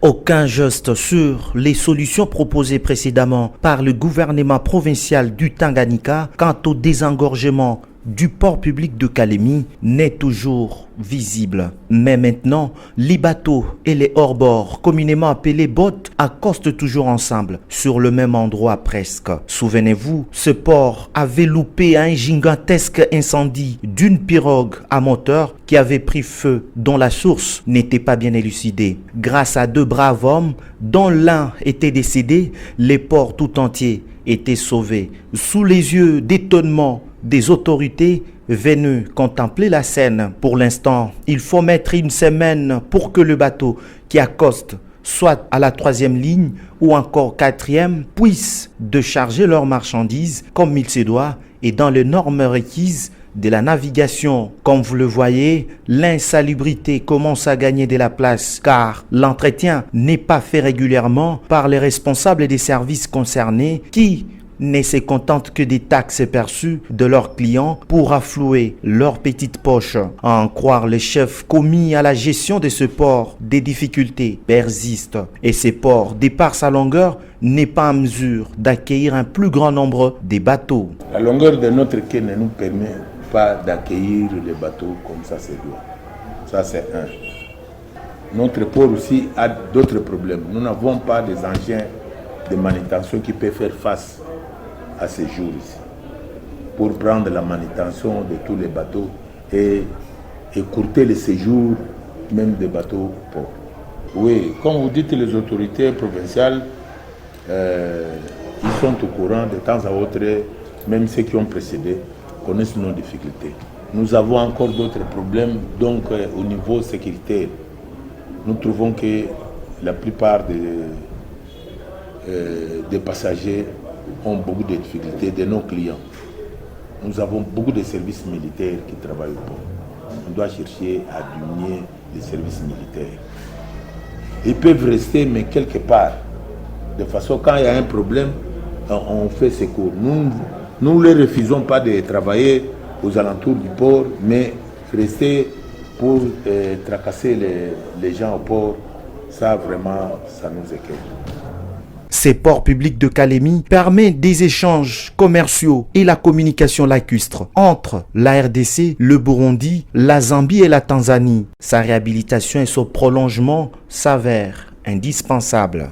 Aucun geste sur les solutions proposées précédemment par le gouvernement provincial du Tanganyika quant au désengorgement du port public de Kalemi n'est toujours visible. Mais maintenant, les bateaux et les hors-bords, communément appelés bottes, accostent toujours ensemble, sur le même endroit presque. Souvenez-vous, ce port avait loupé un gigantesque incendie d'une pirogue à moteur qui avait pris feu, dont la source n'était pas bien élucidée. Grâce à deux braves hommes, dont l'un était décédé, les ports tout entiers étaient sauvés. Sous les yeux d'étonnement des autorités venues contempler la scène. Pour l'instant, il faut mettre une semaine pour que le bateau qui accoste, soit à la 3e ligne ou encore 4e, puisse décharger leurs marchandises comme il se doit et dans les normes requises de la navigation. Comme vous le voyez, l'insalubrité commence à gagner de la place car l'entretien n'est pas fait régulièrement par les responsables des services concernés qui ne se contentent que des taxes perçues de leurs clients pour afflouer leurs petites poches. À en croire les chefs commis à la gestion de ce port, des difficultés persistent et ce port, de par sa longueur, n'est pas en mesure d'accueillir un plus grand nombre de bateaux. La longueur de notre quai ne nous permet pas d'accueillir les bateaux comme ça se doit. Ça c'est un. Notre port aussi a d'autres problèmes. Nous n'avons pas des engins de manutention qui peuvent faire face à ces jours ici, pour prendre la manutention de tous les bateaux et écourter le séjour même des bateaux au port. Oui, comme vous dites, les autorités provinciales, ils sont au courant de temps à autre, même ceux qui ont précédé, connaissent nos difficultés. Nous avons encore d'autres problèmes, donc au niveau sécuritaire, nous trouvons que la plupart des passagers ont beaucoup de difficultés de nos clients. Nous avons beaucoup de services militaires qui travaillent au port. On doit chercher à diminuer les services militaires. Ils peuvent rester, mais quelque part. De façon, quand il y a un problème, on fait secours. Nous ne les refusons pas de travailler aux alentours du port, mais rester pour tracasser les gens au port, ça vraiment, ça nous écoeille. Ces ports publics de Kalemi permettent des échanges commerciaux et la communication lacustre entre la RDC, le Burundi, la Zambie et la Tanzanie. Sa réhabilitation et son prolongement s'avèrent indispensables.